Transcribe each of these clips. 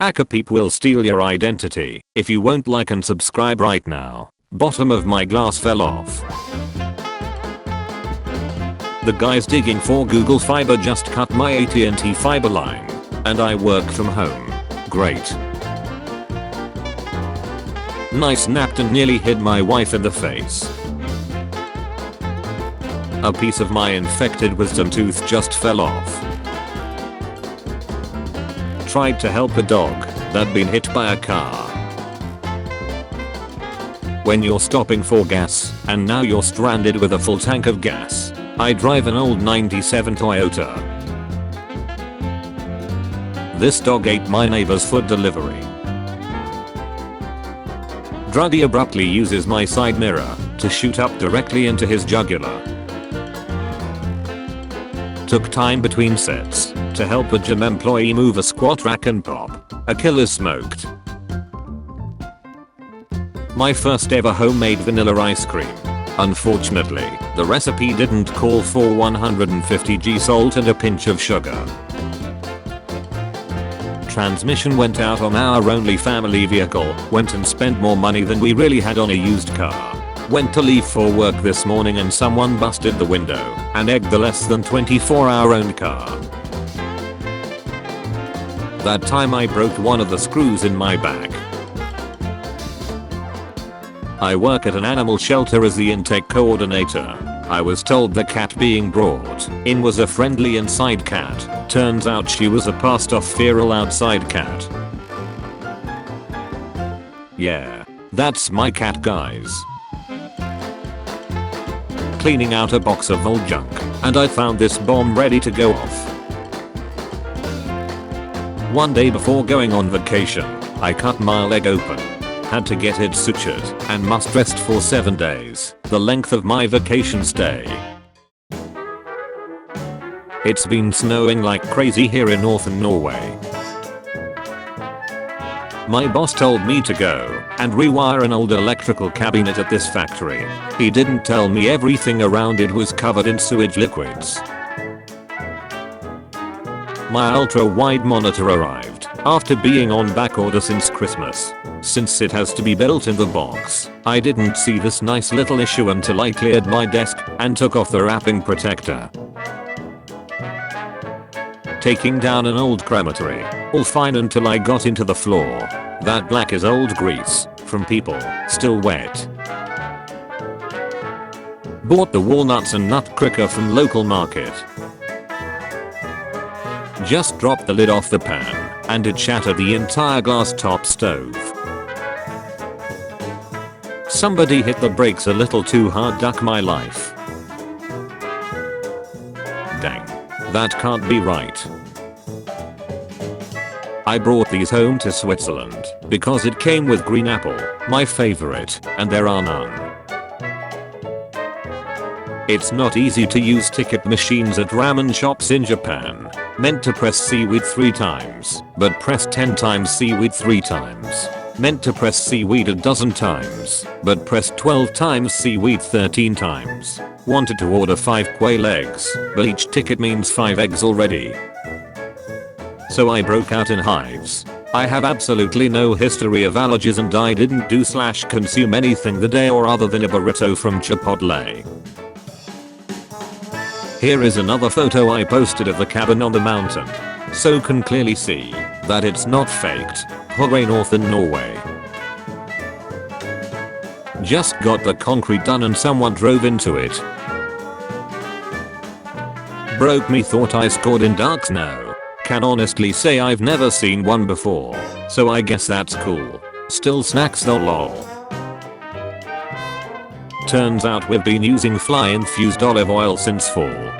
Akapeep will steal your identity if you won't like and subscribe right now. Bottom of my glass fell off. The guys digging for Google Fiber just cut my AT&T fiber line. And I work from home. Great. Nice napped and nearly hit my wife in the face. A piece of my infected wisdom tooth just fell off. Tried to help a dog that'd been hit by a car. When you're stopping for gas and now you're stranded with a full tank of gas. I drive an old 97 Toyota. This dog ate my neighbor's food delivery. Druggie abruptly uses my side mirror to shoot up directly into his jugular. Took time between sets to help a gym employee move a squat rack and pop. A killer smoked. My first ever homemade vanilla ice cream. Unfortunately, the recipe didn't call for 150 g salt and a pinch of sugar. Transmission went out on our only family vehicle. Went and spent more money than we really had on a used car. Went to leave for work this morning and someone busted the window and egged the less than 24-hour owned car. That time I broke one of the screws in my back. I work at an animal shelter as the intake coordinator. I was told the cat being brought in was a friendly inside cat. Turns out she was a passed off feral outside cat. Yeah, that's my cat, guys. Cleaning out a box of old junk and I found this bomb ready to go off. One day before going on vacation, I cut my leg open. Had to get it sutured and must rest for 7 days, the length of my vacation stay. It's been snowing like crazy here in northern Norway. My boss told me to go and rewire an old electrical cabinet at this factory. He didn't tell me everything around it was covered in sewage liquids. My ultra-wide monitor arrived after being on back order since Christmas. Since it has to be built in the box, I didn't see this nice little issue until I cleared my desk and took off the wrapping protector. Taking down an old crematory, all fine until I got into the floor. That black is old grease from people, still wet. Bought the walnuts and nut cracker from local market. Just dropped the lid off the pan and it shattered the entire glass top stove. Somebody hit the brakes a little too hard, duck my life. Dang. That can't be right. I brought these home to Switzerland because it came with green apple, my favorite, and there are none. It's not easy to use ticket machines at ramen shops in Japan. Meant to press seaweed 3 times, but press 10 times seaweed 3 times. Meant to press seaweed a dozen times, but pressed 12 times seaweed 13 times. Wanted to order 5 quail eggs, but each ticket means 5 eggs already. So I broke out in hives. I have absolutely no history of allergies and I didn't do/consume anything the day or other than a burrito from Chipotle. Here is another photo I posted of the cabin on the mountain. So can clearly see that it's not faked. Hooray northern Norway. Just got the concrete done and someone drove into it. Broke me, thought I scored in dark snow. Can honestly say I've never seen one before, so I guess that's cool. Still snacks though, lol. Turns out we've been using fly infused olive oil since fall.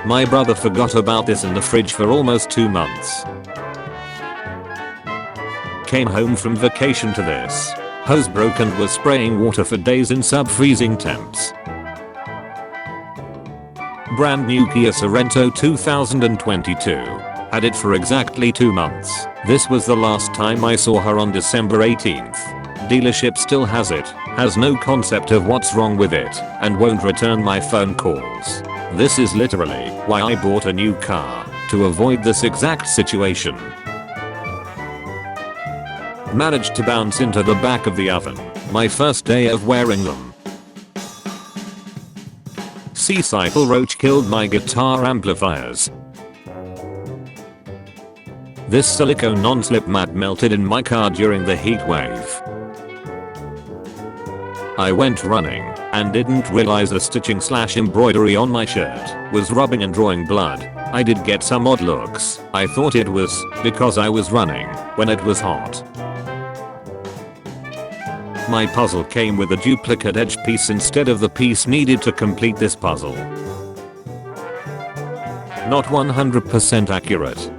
My brother forgot about this in the fridge for almost 2 months. Came home from vacation to this. Hose broke and was spraying water for days in sub-freezing temps. Brand new Kia Sorento 2022. Had it for exactly 2 months. This was the last time I saw her on December 18th. Dealership still has it, has no concept of what's wrong with it, and won't return my phone calls. This is literally why I bought a new car. to avoid this exact situation. Managed to bounce into the back of the oven, my first day of wearing them. Sea cycle roach killed my guitar amplifiers. This silicone non-slip mat melted in my car during the heat wave. I went running and didn't realize the stitching / embroidery on my shirt was rubbing and drawing blood. I did get some odd looks. I thought it was because I was running when it was hot. My puzzle came with a duplicate edge piece instead of the piece needed to complete this puzzle. Not 100% accurate.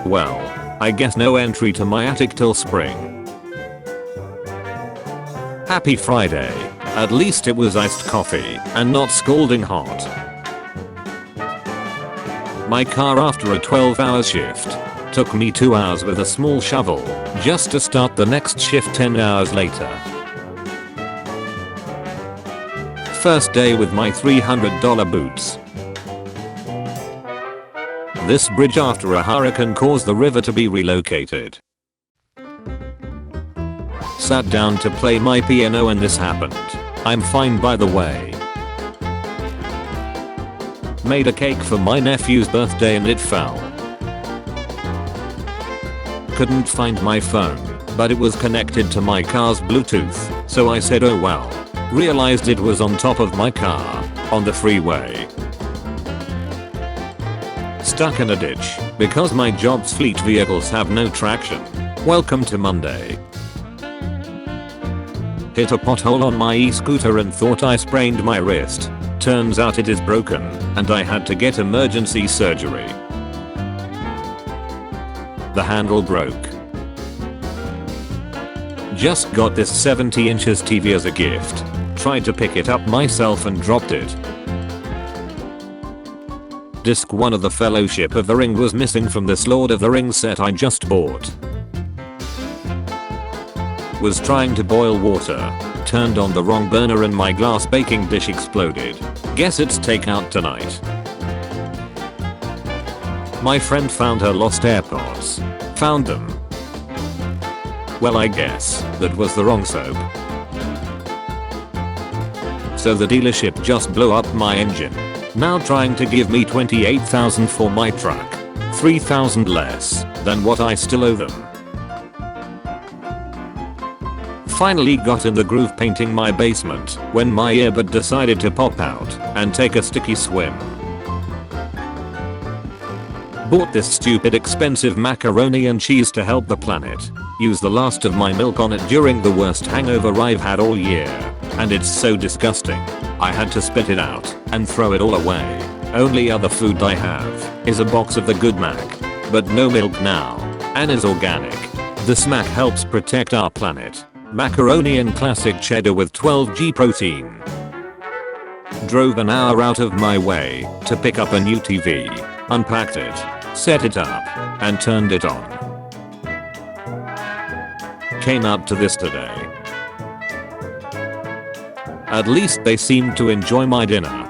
Well, I guess no entry to my attic till spring. Happy Friday. At least it was iced coffee and not scalding hot. My car after a 12-hour shift took me 2 hours with a small shovel just to start the next shift 10 hours later. First day with my $300 boots. This bridge after a hurricane caused the river to be relocated. Sat down to play my piano and this happened. I'm fine by the way. Made a cake for my nephew's birthday and it fell. Couldn't find my phone, but it was connected to my car's Bluetooth, so I said oh well. Realized it was on top of my car, on the freeway. Stuck in a ditch, because my job's fleet vehicles have no traction. Welcome to Monday. Hit a pothole on my e-scooter and thought I sprained my wrist. Turns out it is broken, and I had to get emergency surgery. The handle broke. Just got this 70 inches TV as a gift. Tried to pick it up myself and dropped it. Disc 1 of the Fellowship of the Ring was missing from this Lord of the Rings set I just bought. Was trying to boil water. Turned on the wrong burner and my glass baking dish exploded. Guess it's takeout tonight. My friend found her lost AirPods. Found them. Well, I guess that was the wrong soap. So the dealership just blew up my engine. Now trying to give me $28,000 for my truck. $3,000 less than what I still owe them. Finally got in the groove painting my basement when my earbud decided to pop out and take a sticky swim. Bought this stupid expensive macaroni and cheese to help the planet. Used the last of my milk on it during the worst hangover I've had all year. And it's so disgusting. I had to spit it out and throw it all away. Only other food I have is a box of the Good Mac. But no milk now. And is organic. This Mac helps protect our planet. Macaroni and classic cheddar with 12g protein. Drove an hour out of my way to pick up a new TV. Unpacked it. Set it up. And turned it on. Came out to this today. At least they seemed to enjoy my dinner.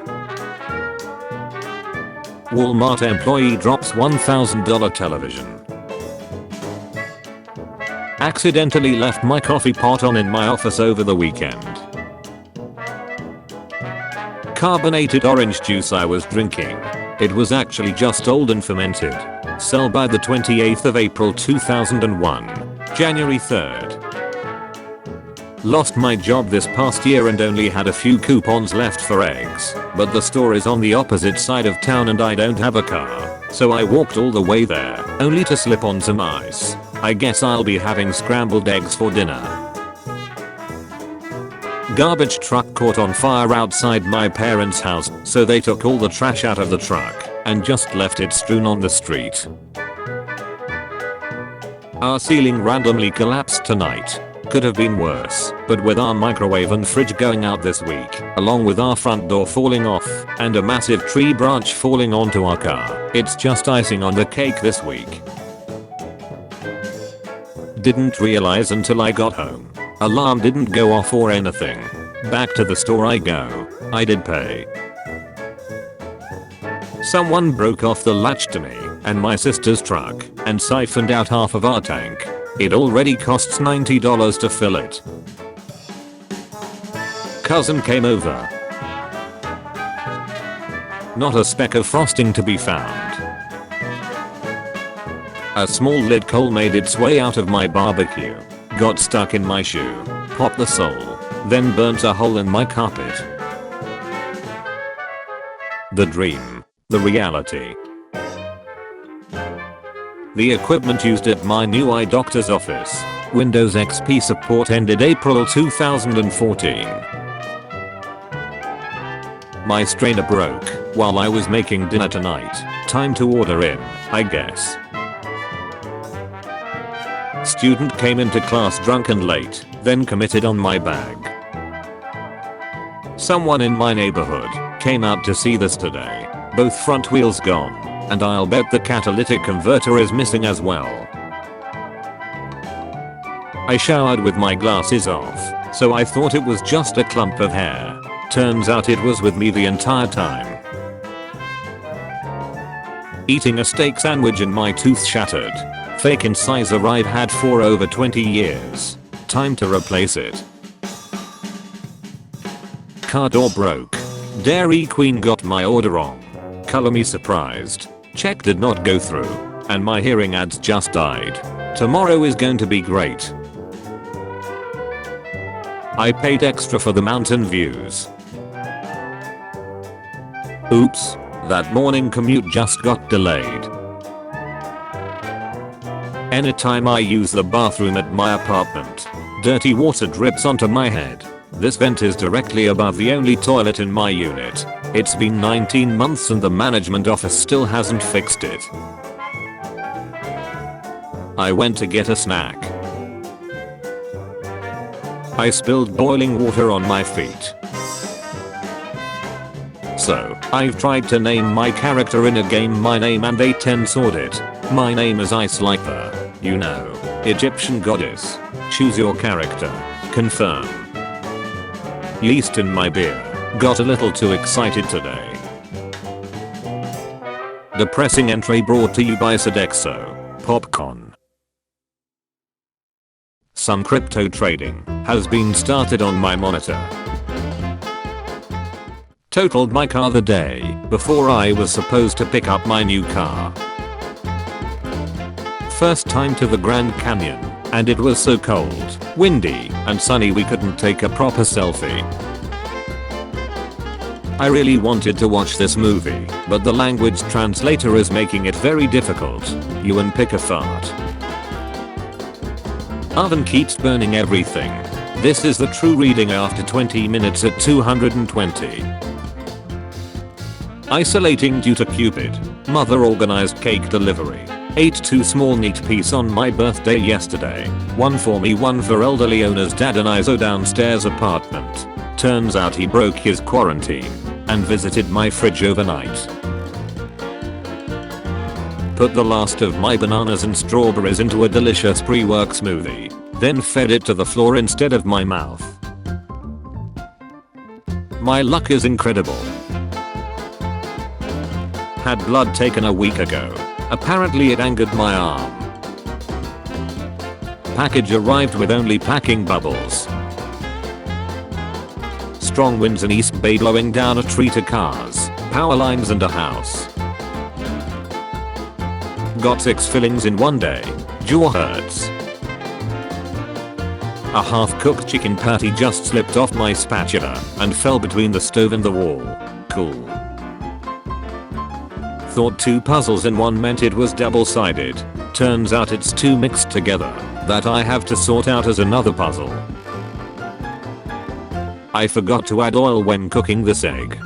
Walmart employee drops $1,000 television. Accidentally left my coffee pot on in my office over the weekend. Carbonated orange juice I was drinking. It was actually just old and fermented. Sell by the 28th of April 2001. January 3rd. Lost my job this past year and only had a few coupons left for eggs, but the store is on the opposite side of town and I don't have a car, so I walked all the way there, only to slip on some ice. I guess I'll be having scrambled eggs for dinner. Garbage truck caught on fire outside my parents' house, so they took all the trash out of the truck and just left it strewn on the street. Our ceiling randomly collapsed tonight. Could have been worse, but with our microwave and fridge going out this week, along with our front door falling off, and a massive tree branch falling onto our car, it's just icing on the cake this week. Didn't realize until I got home. Alarm didn't go off or anything. Back to the store I go. I did pay. Someone broke off the latch to me and my sister's truck and siphoned out half of our tank. It already costs $90 to fill it. Cousin came over. Not a speck of frosting to be found. A small lead coal made its way out of my barbecue, got stuck in my shoe, popped the sole, then burnt a hole in my carpet. The dream. The reality. The equipment used at my new eye doctor's office. Windows XP support ended April 2014. My strainer broke while I was making dinner tonight. Time to order in, I guess. Student came into class drunk and late, then committed on my bag. Someone in my neighborhood came out to see this today. Both front wheels gone, and I'll bet the catalytic converter is missing as well. I showered with my glasses off, so I thought it was just a clump of hair. Turns out it was with me the entire time. Eating a steak sandwich and my tooth shattered. Fake incisor I've had for over 20 years. Time to replace it. Car door broke. Dairy Queen got my order wrong. Color me surprised. Check did not go through. And my hearing aids just died. Tomorrow is going to be great. I paid extra for the mountain views. Oops. That morning commute just got delayed. Anytime I use the bathroom at my apartment, dirty water drips onto my head. This vent is directly above the only toilet in my unit. It's been 19 months and the management office still hasn't fixed it. I went to get a snack. I spilled boiling water on my feet. So, I've tried to name my character in a game my name and they censored it. My name is Ice Lifer. You know, Egyptian goddess. Choose your character. Confirm. Yeast in my beer. Got a little too excited today. Depressing entry brought to you by Sodexo. Popcorn. Some crypto trading has been started on my monitor. Totaled my car the day before I was supposed to pick up my new car. First time to the Grand Canyon, and it was so cold, windy, and sunny we couldn't take a proper selfie. I really wanted to watch this movie, but the language translator is making it very difficult. You and pick a fart. Oven keeps burning everything. This is the true reading after 20 minutes at 220. Isolating due to Cupid. Mother organized cake delivery. Ate 2 small neat piece on my birthday yesterday. One for me, one for elderly owner's dad and Iso downstairs apartment. Turns out he broke his quarantine and visited my fridge overnight. Put the last of my bananas and strawberries into a delicious pre-work smoothie. Then fed it to the floor instead of my mouth. My luck is incredible. Had blood taken a week ago. Apparently it angered my arm. Package arrived with only packing bubbles. Strong winds in East Bay blowing down a tree to cars, power lines and a house. Got 6 fillings in one day. Jaw hurts. A half-cooked chicken patty just slipped off my spatula and fell between the stove and the wall. Cool. Thought 2 puzzles in one meant it was double-sided. Turns out it's 2 mixed together that I have to sort out as another puzzle. I forgot to add oil when cooking this egg.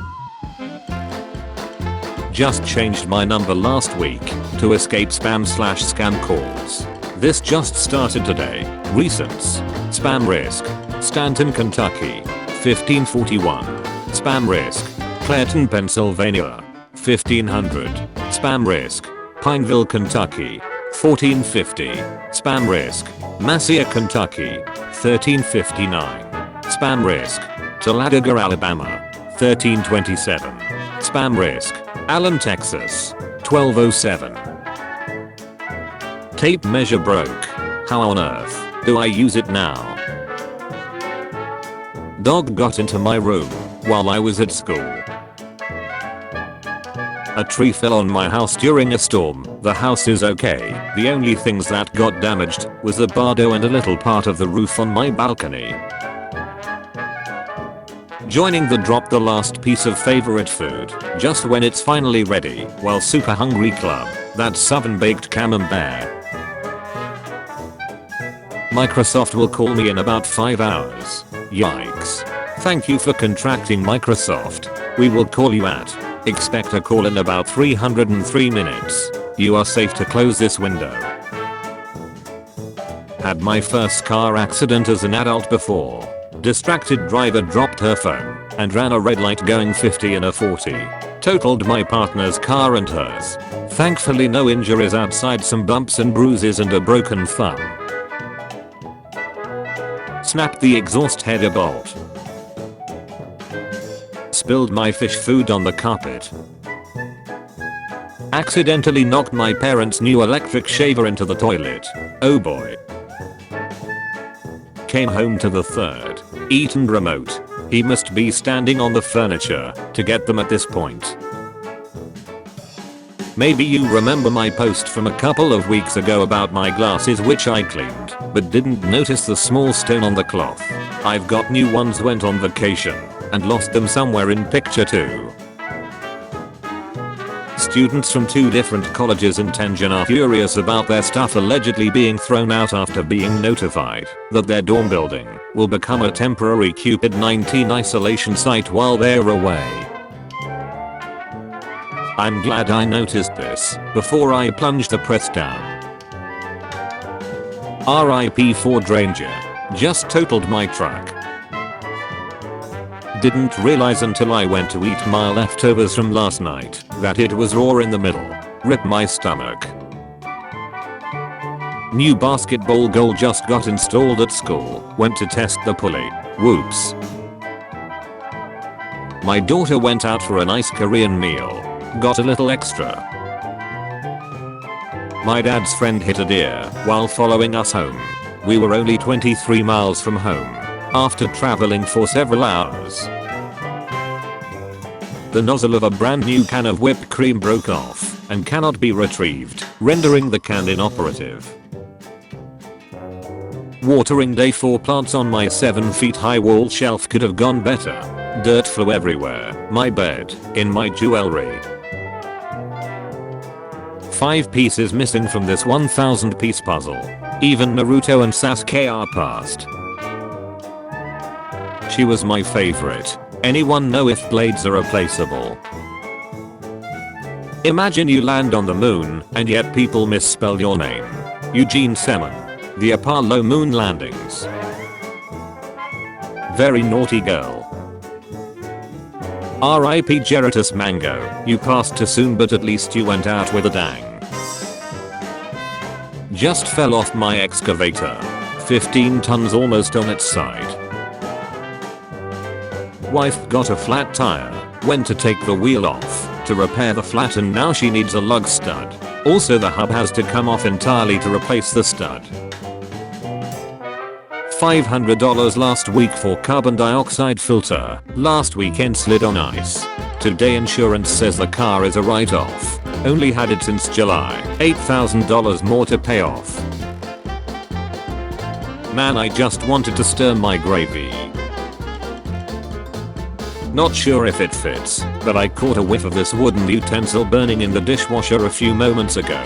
Just changed my number last week to escape spam/scam calls. This just started today. Recents. Spam risk. Stanton, Kentucky. 1541. Spam risk. Clairton, Pennsylvania. 1500. Spam risk. Pineville, Kentucky. 1450. Spam risk. Massia, Kentucky. 1359. Spam risk. Talladega, Alabama. 1327. Spam risk. Allen, Texas. 1207. Tape measure broke. How on earth do I use it now? Dog got into my room while I was at school. A tree fell on my house during a storm. The house is okay. The only things that got damaged was the bardo and a little part of the roof on my balcony. Joining the drop the last piece of favorite food just when it's finally ready while super hungry club. That's oven baked camembert. Microsoft will call me in about 5 hours. Yikes. Thank you for contracting, Microsoft. We will call you at. Expect a call in about 303 minutes. You are safe to close this window. Had my first car accident as an adult before. Distracted driver dropped her phone and ran a red light going 50 in a 40. Totaled my partner's car and hers. Thankfully no injuries outside some bumps and bruises and a broken thumb. Snapped the exhaust header bolt. Spilled my fish food on the carpet. Accidentally knocked my parents' new electric shaver into the toilet. Oh boy. Came home to the third. Eaten remote. He must be standing on the furniture to get them at this point. Maybe you remember my post from a couple of weeks ago about my glasses which I cleaned, but didn't notice the small stone on the cloth. I've got new ones, went on vacation and lost them somewhere in picture 2. Students from 2 different colleges in Tengen are furious about their stuff allegedly being thrown out after being notified that their dorm building will become a temporary COVID-19 isolation site while they're away. I'm glad I noticed this before I plunged the press down. RIP Ford Ranger. Just totaled my truck. Didn't realize until I went to eat my leftovers from last night that it was raw in the middle. Rip my stomach. New basketball goal just got installed at school. Went to test the pulley. Whoops. My daughter went out for a nice Korean meal. Got a little extra. My dad's friend hit a deer while following us home. We were only 23 miles from home after traveling for several hours. The nozzle of a brand new can of whipped cream broke off and cannot be retrieved, rendering the can inoperative. Watering day for plants on my 7 feet high wall shelf could have gone better. Dirt flew everywhere, my bed, in my jewelry. 5 pieces missing from this 1,000 piece puzzle. Even Naruto and Sasuke are past. She was my favorite. Anyone know if blades are replaceable? Imagine you land on the moon and yet people misspell your name. Eugene Seaman. The Apollo moon landings. Very naughty girl. RIP Geratus Mango. You passed too soon but at least you went out with a dang. Just fell off my excavator. 15 tons almost on its side. Wife got a flat tire. Went to take the wheel off to repair the flat and now she needs a lug stud. Also the hub has to come off entirely to replace the stud. $500 last week for carbon dioxide filter. Last weekend slid on ice. Today insurance says the car is a write-off. Only had it since July. $8,000 more to pay off. Man, I just wanted to stir my gravy. Not sure if it fits, but I caught a whiff of this wooden utensil burning in the dishwasher a few moments ago.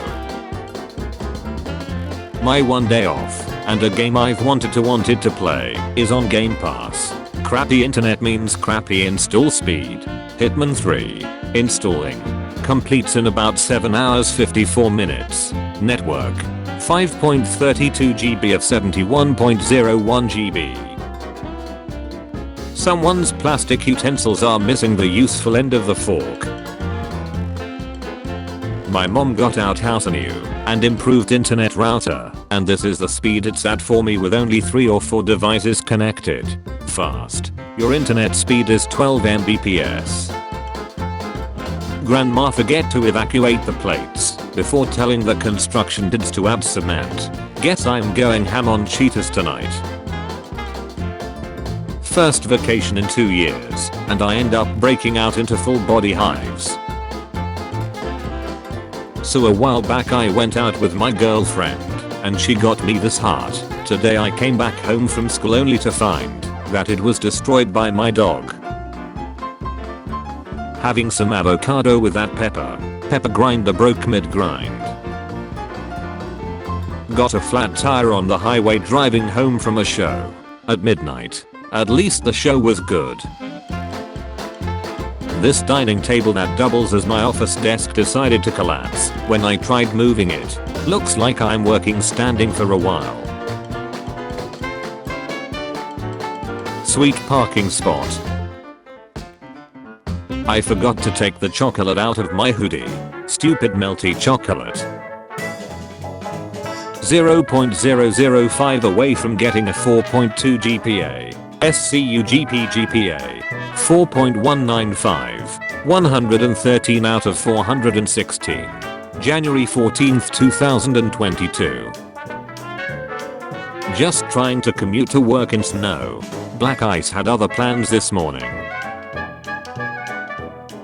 My one day off, and a game I've wanted to play, is on Game Pass. Crappy internet means crappy install speed. Hitman 3. Installing. Completes in about 7 hours 54 minutes. Network. 5.32 GB of 71.01 GB. Someone's plastic utensils are missing the useful end of the fork. My mom got out house a new and improved internet router, and this is the speed it's at for me with only 3 or 4 devices connected. Fast. Your internet speed is 12 Mbps. Grandma forget to evacuate the plates before telling the construction dudes to add cement. Guess I'm going ham on Cheetos tonight. First vacation in 2 years, and I end up breaking out into full body hives. So a while back I went out with my girlfriend, and she got me this heart. Today I came back home from school only to find that it was destroyed by my dog. Having some avocado with that pepper grinder broke mid-grind. Got a flat tire on the highway driving home from a show at midnight. At least the show was good. This dining table that doubles as my office desk decided to collapse when I tried moving it. Looks like I'm working standing for a while. Sweet parking spot. I forgot to take the chocolate out of my hoodie. Stupid melty chocolate. 0.005 away from getting a 4.2 GPA. GPA. 4.195. 113 out of 416. January 14th 2022. Just trying to commute to work in snow. Black ice had other plans this morning.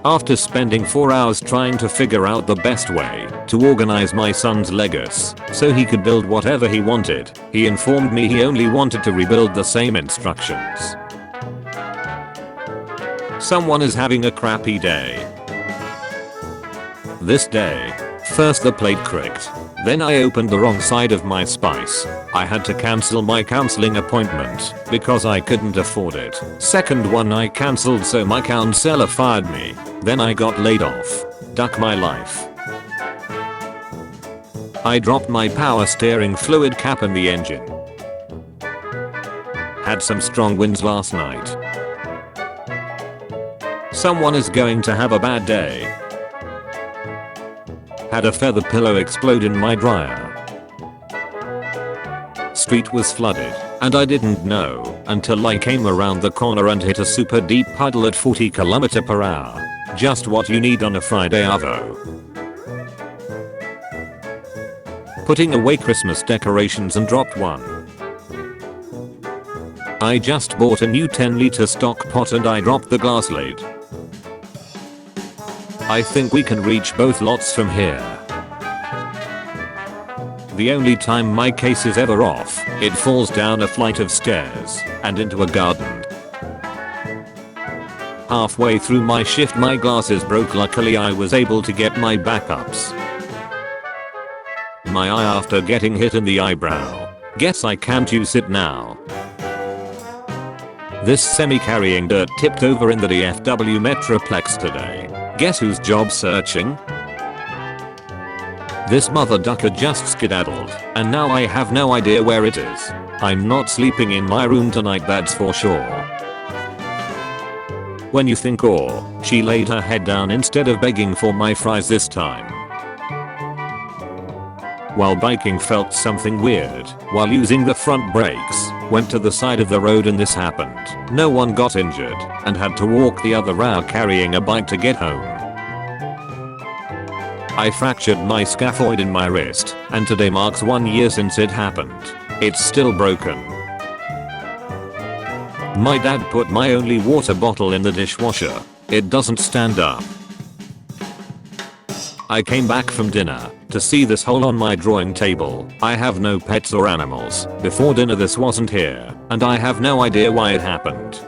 After spending 4 hours trying to figure out the best way to organize my son's Legos so he could build whatever he wanted, he informed me he only wanted to rebuild the same instructions. Someone is having a crappy day. This day, first the plate cricked. Then I opened the wrong side of my spice. I had to cancel my counseling appointment because I couldn't afford it. Second one I cancelled so my counselor fired me. Then I got laid off. Duck my life. I dropped my power steering fluid cap in the engine. Had some strong winds last night. Someone is going to have a bad day. Had a feather pillow explode in my dryer. Street was flooded, and I didn't know until I came around the corner and hit a super deep puddle at 40 km/h. Just what you need on a Friday avo. Putting away Christmas decorations and dropped one. I just bought a new 10-liter stock pot and I dropped the glass lid. I think we can reach both lots from here. The only time my case is ever off, it falls down a flight of stairs and into a garden. Halfway through my shift my glasses broke. Luckily I was able to get my backups. My eye after getting hit in the eyebrow. Guess I can't use it now. This semi carrying dirt tipped over in the DFW Metroplex today. Guess who's job searching? This mother ducker just skedaddled, and now I have no idea where it is. I'm not sleeping in my room tonight, that's for sure. When you think she laid her head down instead of begging for my fries this time. While biking felt something weird while using the front brakes, went to the side of the road and this happened. No one got injured and had to walk the other route carrying a bike to get home. I fractured my scaphoid in my wrist and today marks 1 year since it happened. It's still broken. My dad put my only water bottle in the dishwasher. It doesn't stand up. I came back from dinner to see this hole on my drawing table. I have no pets or animals. Before dinner this wasn't here, and I have no idea why it happened.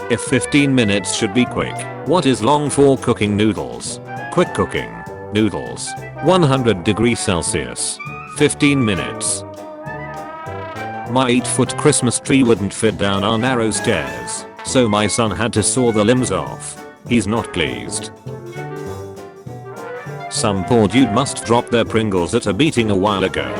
If 15 minutes should be quick, what is long for cooking noodles? Quick cooking. Noodles. 100 degrees Celsius. 15 minutes. My 8-foot Christmas tree wouldn't fit down our narrow stairs, so my son had to saw the limbs off. He's not pleased. Some poor dude must drop their Pringles at a beating a while ago.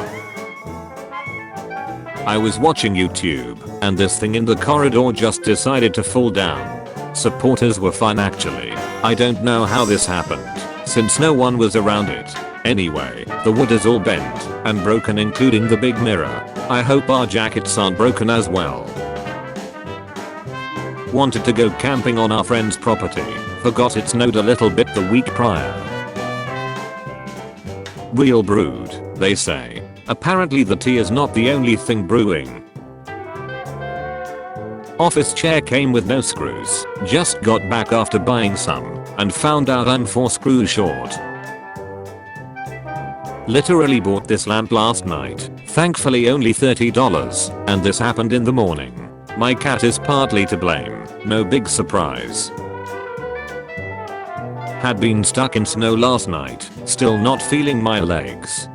I was watching YouTube, and this thing in the corridor just decided to fall down. Supporters were fine actually. I don't know how this happened, since no one was around it. Anyway, the wood is all bent and broken including the big mirror. I hope our jackets aren't broken as well. Wanted to go camping on our friend's property Forgot it snowed a little bit the week prior. Real brewed, they say. Apparently the tea is not the only thing brewing. Office chair came with no screws. Just got back after buying some and found out I'm 4 screws short. Literally bought this lamp last night. Thankfully only $30, and this happened in the morning. My cat is partly to blame. No big surprise. Had been stuck in snow last night. Still not feeling my legs.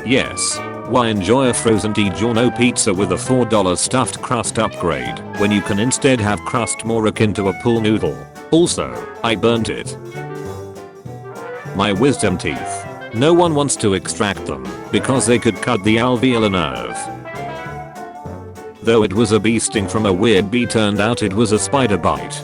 Yes. Why enjoy a frozen DiGiorno pizza with a $4 stuffed crust upgrade when you can instead have crust more akin to a pool noodle? Also, I burnt it. My wisdom teeth. No one wants to extract them because they could cut the alveolar nerve. Though it was a bee sting from a weird bee, turned out it was a spider bite.